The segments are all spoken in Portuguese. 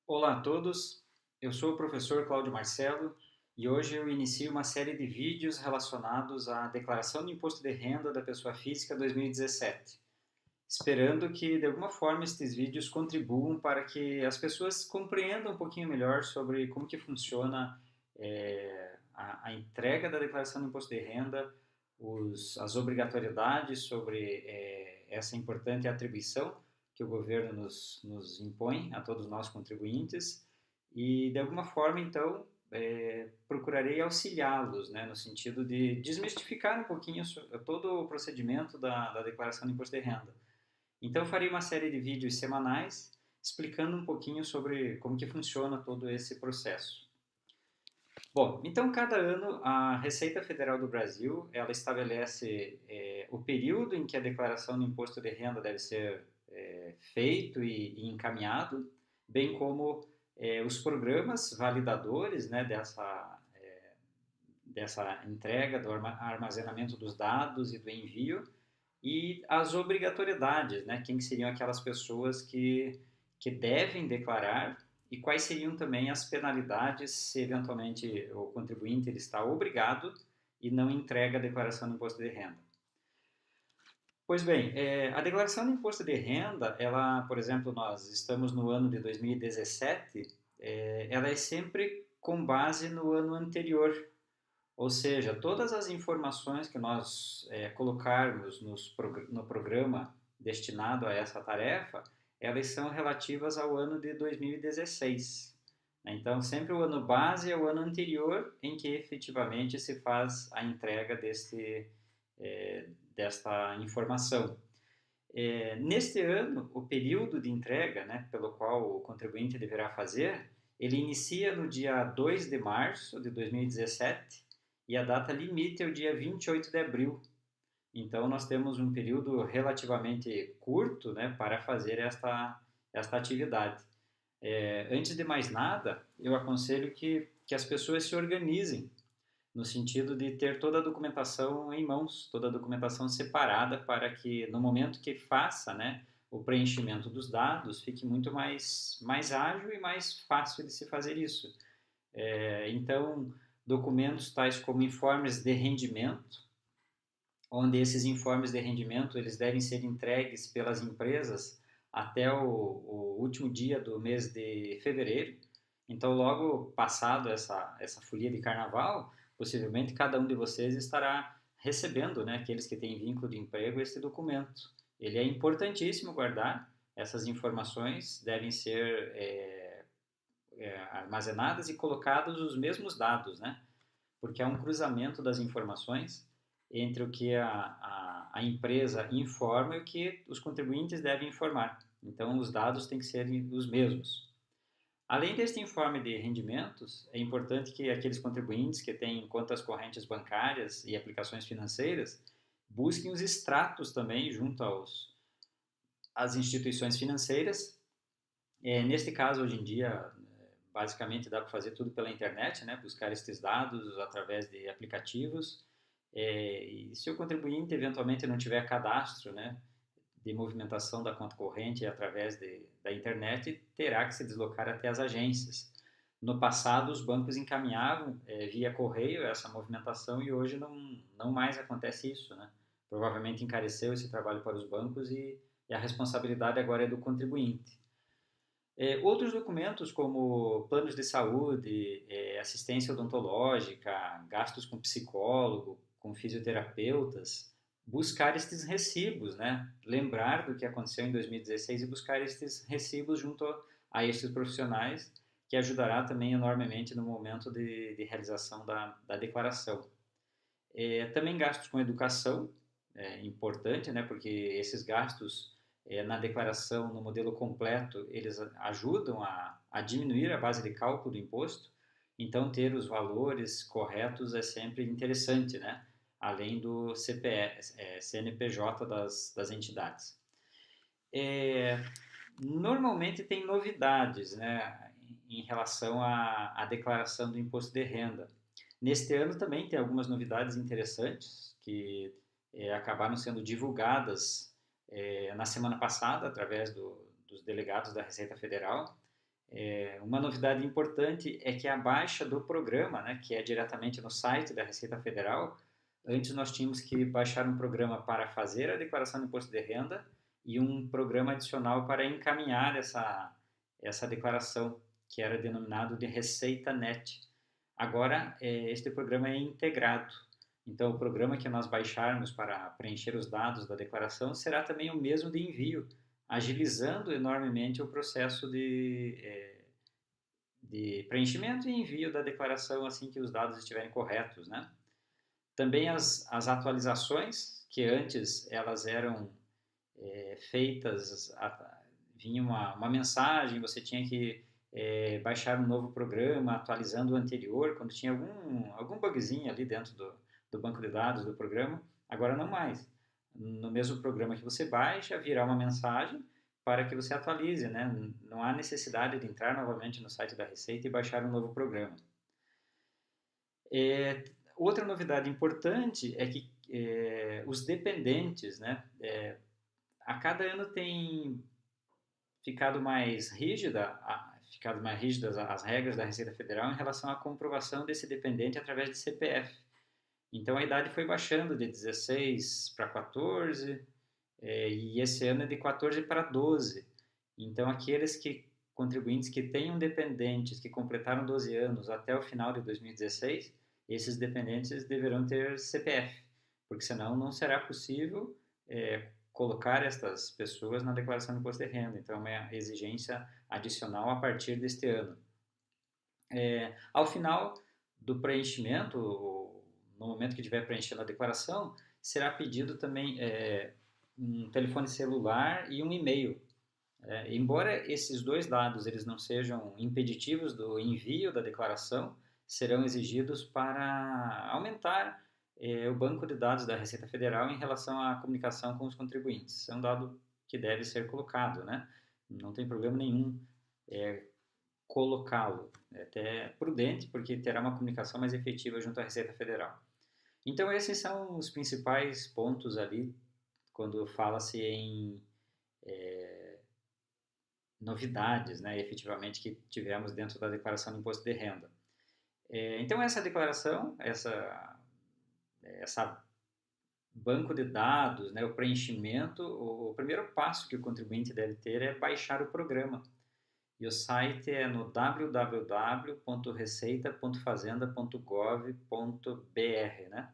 Olá a todos, eu sou o professor Cláudio Marcelo e hoje eu inicio uma série de vídeos relacionados à Declaração do Imposto de Renda da Pessoa Física 2017, esperando que de alguma forma estes vídeos contribuam para que as pessoas compreendam um pouquinho melhor sobre como que funciona a entrega da Declaração do Imposto de Renda, as obrigatoriedades sobre essa importante atribuição que o governo nos impõe a todos nós contribuintes e, de alguma forma, então, procurarei auxiliá-los, né, no sentido de desmistificar um pouquinho todo o procedimento da declaração de imposto de renda. Então, eu farei uma série de vídeos semanais explicando um pouquinho sobre como que funciona todo esse processo. Bom, então cada ano a Receita Federal do Brasil ela estabelece o período em que a declaração do imposto de renda deve ser feito e encaminhado, bem como os programas validadores, né, dessa entrega, do armazenamento dos dados e do envio, e as obrigatoriedades, né, quem seriam aquelas pessoas que devem declarar e quais seriam também as penalidades se eventualmente o contribuinte ele está obrigado e não entrega a declaração do imposto de renda. Pois bem, a declaração do imposto de renda, ela, por exemplo, nós estamos no ano de 2017, ela é sempre com base no ano anterior, ou seja, todas as informações que nós colocarmos no programa destinado a essa tarefa, elas são relativas ao ano de 2016. Então, sempre o ano base é o ano anterior em que efetivamente se faz a entrega desta informação. Neste ano, o período de entrega, né, pelo qual o contribuinte deverá fazer, ele inicia no dia 2 de março de 2017 e a data limite é o dia 28 de abril. Então, nós temos um período relativamente curto, né, para fazer esta atividade. Antes de mais nada, eu aconselho que as pessoas se organizem no sentido de ter toda a documentação em mãos, toda a documentação separada para que no momento que faça, né, o preenchimento dos dados fique muito mais ágil e mais fácil de se fazer isso. Então, documentos tais como informes de rendimento, onde esses informes de rendimento eles devem ser entregues pelas empresas até o último dia do mês de fevereiro. Então, logo passado essa folia de carnaval, possivelmente cada um de vocês estará recebendo, né, aqueles que têm vínculo de emprego, esse documento. Ele é importantíssimo guardar, essas informações devem ser armazenadas e colocados os mesmos dados, né? Porque há um cruzamento das informações entre o que a empresa informa e o que os contribuintes devem informar. Então, os dados têm que ser os mesmos. Além deste informe de rendimentos, é importante que aqueles contribuintes que têm contas correntes bancárias e aplicações financeiras busquem os extratos também junto às instituições financeiras. Neste caso, hoje em dia, basicamente dá para fazer tudo pela internet, né? Buscar estes dados através de aplicativos. E se o contribuinte eventualmente não tiver cadastro, né, de movimentação da conta corrente através da internet, terá que se deslocar até as agências. No passado, os bancos encaminhavam via correio essa movimentação e hoje não mais acontece isso, né? Provavelmente encareceu esse trabalho para os bancos e a responsabilidade agora é do contribuinte. Outros documentos como planos de saúde, assistência odontológica, gastos com psicólogo, com fisioterapeutas, buscar estes recibos, né? Lembrar do que aconteceu em 2016 e buscar estes recibos junto a estes profissionais, que ajudará também enormemente no momento de realização da declaração. Também gastos com educação, importante, né? Porque esses gastos na declaração, no modelo completo, eles ajudam a diminuir a base de cálculo do imposto. Então, ter os valores corretos é sempre interessante, né? Além do CNPJ das entidades. Normalmente tem novidades, né, em relação à declaração do imposto de renda. Neste ano também tem algumas novidades interessantes que acabaram sendo divulgadas na semana passada através dos delegados da Receita Federal. Uma novidade importante é que a baixa do programa, né, que é diretamente no site da Receita Federal, antes nós tínhamos que baixar um programa para fazer a declaração do imposto de renda e um programa adicional para encaminhar essa declaração, que era denominado de Receita Net. Agora, este programa é integrado. Então, o programa que nós baixarmos para preencher os dados da declaração será também o mesmo de envio, agilizando enormemente o processo de preenchimento e envio da declaração assim que os dados estiverem corretos, né? Também as atualizações, que antes elas eram feitas, vinha uma mensagem, você tinha que baixar um novo programa, atualizando o anterior, quando tinha algum bugzinho ali dentro do banco de dados do programa, agora não mais. No mesmo programa que você baixa, virá uma mensagem para que você atualize, né? Não há necessidade de entrar novamente no site da Receita e baixar um novo programa. Outra novidade importante é que os dependentes, né? A cada ano tem ficado mais rígidas as regras da Receita Federal em relação à comprovação desse dependente através de CPF. Então a idade foi baixando de 16 para 14, e esse ano é de 14 para 12. Então aqueles contribuintes que tenham dependentes que completaram 12 anos até o final de 2016, esses dependentes deverão ter CPF, porque senão não será possível colocar estas pessoas na declaração de imposto de renda. Então, é uma exigência adicional a partir deste ano. Ao final do preenchimento, no momento que estiver preenchendo a declaração, será pedido também um telefone celular e um e-mail. Embora esses dois dados eles não sejam impeditivos do envio da declaração, serão exigidos para aumentar o banco de dados da Receita Federal em relação à comunicação com os contribuintes. É um dado que deve ser colocado, né? Não tem problema nenhum colocá-lo. É até prudente, porque terá uma comunicação mais efetiva junto à Receita Federal. Então, esses são os principais pontos ali, quando fala-se em novidades, né, efetivamente, que tivemos dentro da declaração de imposto de renda. Então, essa declaração, essa banco de dados, né, o preenchimento, o primeiro passo que o contribuinte deve ter é baixar o programa. E o site é no www.receita.fazenda.gov.br, né?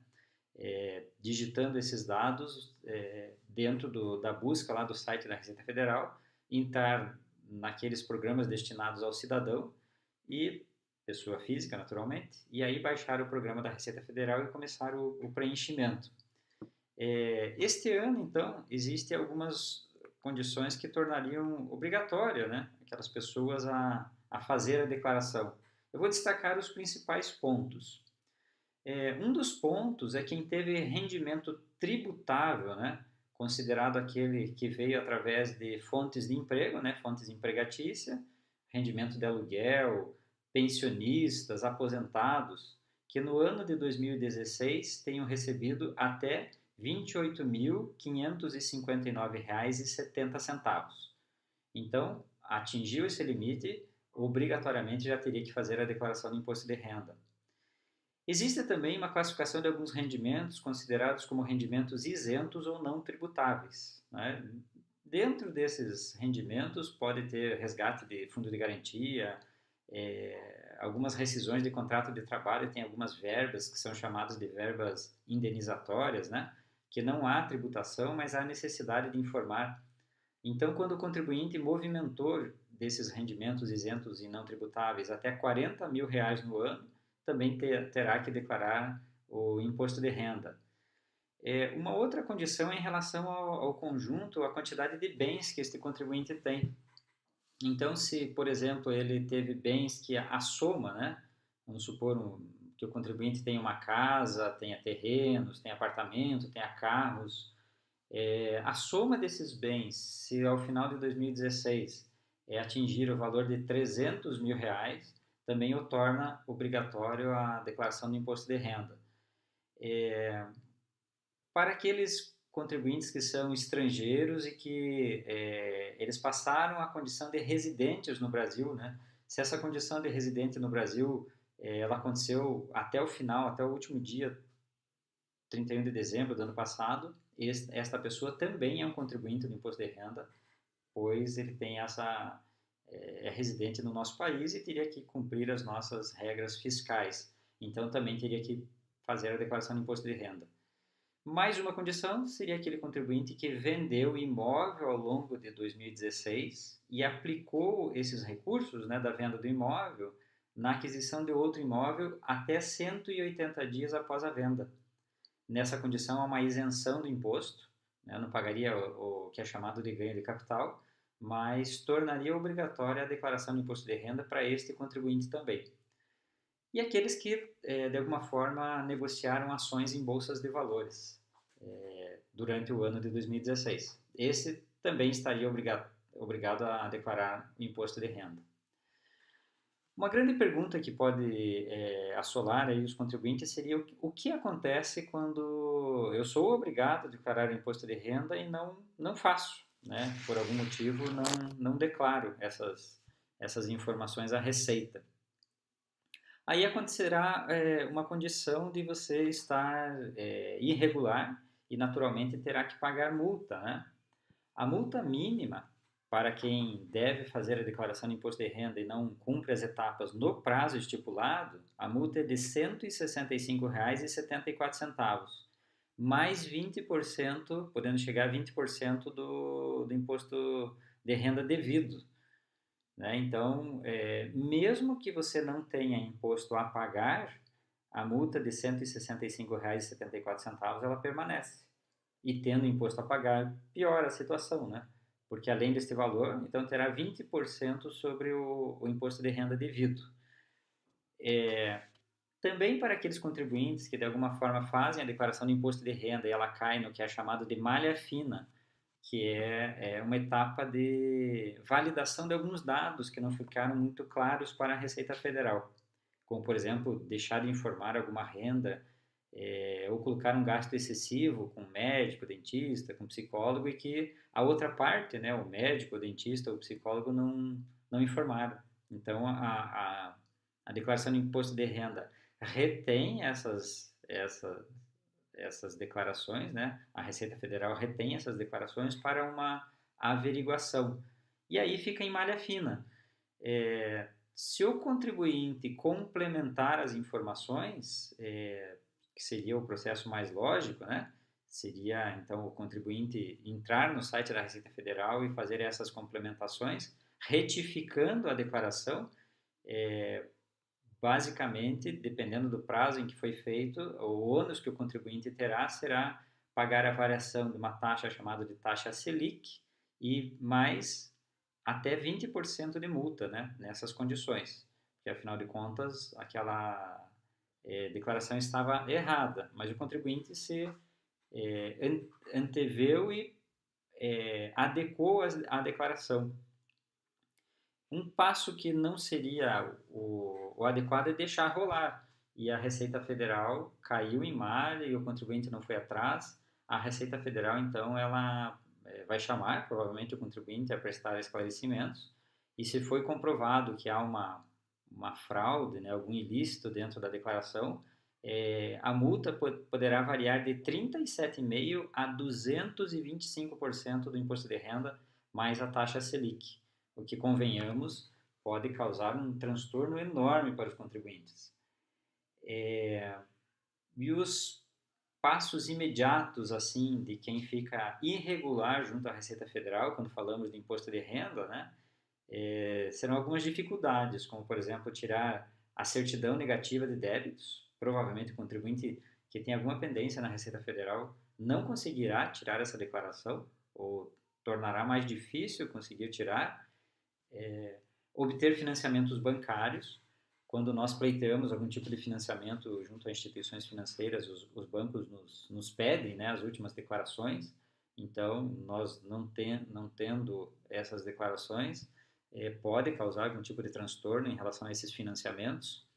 Digitando esses dados dentro da busca lá do site da Receita Federal, entrar naqueles programas destinados ao cidadão e pessoa física, naturalmente, e aí baixar o programa da Receita Federal e começar o preenchimento. Este ano, então, existem algumas condições que tornariam obrigatória, né, aquelas pessoas a fazer a declaração. Eu vou destacar os principais pontos. Um dos pontos é quem teve rendimento tributável, né, considerado aquele que veio através de fontes de emprego, né, fontes empregatícia, rendimento de aluguel, pensionistas, aposentados, que no ano de 2016 tenham recebido até R$ 28.559,70. Então, atingiu esse limite, obrigatoriamente já teria que fazer a declaração do imposto de renda. Existe também uma classificação de alguns rendimentos considerados como rendimentos isentos ou não tributáveis, né? Dentro desses rendimentos pode ter resgate de fundo de garantia, algumas rescisões de contrato de trabalho, tem algumas verbas que são chamadas de verbas indenizatórias, né? Que não há tributação, mas há necessidade de informar. Então, quando o contribuinte movimentou desses rendimentos isentos e não tributáveis até R$ 40.000 no ano, também terá que declarar o imposto de renda. Uma outra condição é em relação ao conjunto, a quantidade de bens que este contribuinte tem. Então, se, por exemplo, ele teve bens que a soma, né? Vamos supor que o contribuinte tenha uma casa, tenha terrenos, tenha apartamento, tenha carros. A soma desses bens, se ao final de 2016 atingir o valor de R$ 300.000, também o torna obrigatório a declaração do imposto de renda. Para aqueles contribuintes que são estrangeiros e que eles passaram a condição de residentes no Brasil, né? Se essa condição de residente no Brasil ela aconteceu até o final, até o último dia, 31 de dezembro do ano passado, esta pessoa também é um contribuinte do imposto de renda, pois ele tem é residente no nosso país e teria que cumprir as nossas regras fiscais. Então também teria que fazer a declaração de imposto de renda. Mais uma condição seria aquele contribuinte que vendeu imóvel ao longo de 2016 e aplicou esses recursos, né, da venda do imóvel na aquisição de outro imóvel até 180 dias após a venda. Nessa condição, há uma isenção do imposto, né, não pagaria o que é chamado de ganho de capital, mas tornaria obrigatória a declaração do imposto de renda para este contribuinte também. E aqueles que, de alguma forma, negociaram ações em bolsas de valores durante o ano de 2016. Esse também estaria obrigado a declarar o imposto de renda. Uma grande pergunta que pode assolar aí os contribuintes seria o que acontece quando eu sou obrigado a declarar o imposto de renda e não faço, né? Por algum motivo não declaro essas informações à Receita. Aí acontecerá uma condição de você estar irregular e naturalmente terá que pagar multa, né? A multa mínima para quem deve fazer a declaração de imposto de renda e não cumpre as etapas no prazo estipulado, a multa é de R$ 165,74, mais 20%, podendo chegar a 20% do imposto de renda devido. Né? Então, mesmo que você não tenha imposto a pagar, a multa de R$ 165,74 ela permanece. E tendo imposto a pagar, piora a situação, né? Porque além deste valor, então terá 20% sobre o imposto de renda devido. Também para aqueles contribuintes que de alguma forma fazem a declaração de imposto de renda e ela cai no que é chamado de malha fina, que é uma etapa de validação de alguns dados que não ficaram muito claros para a Receita Federal, como, por exemplo, deixar de informar alguma renda ou colocar um gasto excessivo com médico, dentista, com psicólogo e que a outra parte, né, o médico, o dentista, o psicólogo não informaram. Então, a declaração de imposto de renda retém essas declarações, né? A Receita Federal retém essas declarações para uma averiguação. E aí fica em malha fina. Se o contribuinte complementar as informações, que seria o processo mais lógico, né? Seria, então, o contribuinte entrar no site da Receita Federal e fazer essas complementações, retificando a declaração, basicamente, dependendo do prazo em que foi feito, o ônus que o contribuinte terá será pagar a variação de uma taxa chamada de taxa Selic e mais até 20% de multa, né, nessas condições. Porque, afinal de contas, aquela declaração estava errada, mas o contribuinte se anteveu e adequou a declaração. Um passo que não seria o adequado é deixar rolar. E a Receita Federal caiu em malha e o contribuinte não foi atrás. A Receita Federal, então, ela vai chamar provavelmente o contribuinte a prestar esclarecimentos. E se foi comprovado que há uma fraude, né, algum ilícito dentro da declaração, a multa poderá variar de 37,5% a 225% do imposto de renda, mais a taxa Selic, o que, convenhamos, pode causar um transtorno enorme para os contribuintes. E os passos imediatos, assim, de quem fica irregular junto à Receita Federal, quando falamos de imposto de renda, né, serão algumas dificuldades, como, por exemplo, tirar a certidão negativa de débitos. Provavelmente o contribuinte que tem alguma pendência na Receita Federal não conseguirá tirar essa declaração ou tornará mais difícil conseguir tirar. Obter financiamentos bancários. Quando nós pleiteamos algum tipo de financiamento junto a instituições financeiras, os bancos nos pedem, né, as últimas declarações. Então, nós não tendo essas declarações, pode causar algum tipo de transtorno em relação a esses financiamentos.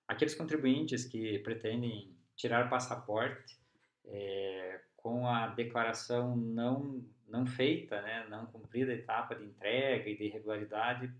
Aqueles contribuintes que pretendem tirar passaporte com a declaração não feita, né, não cumprida a etapa de entrega e de irregularidade,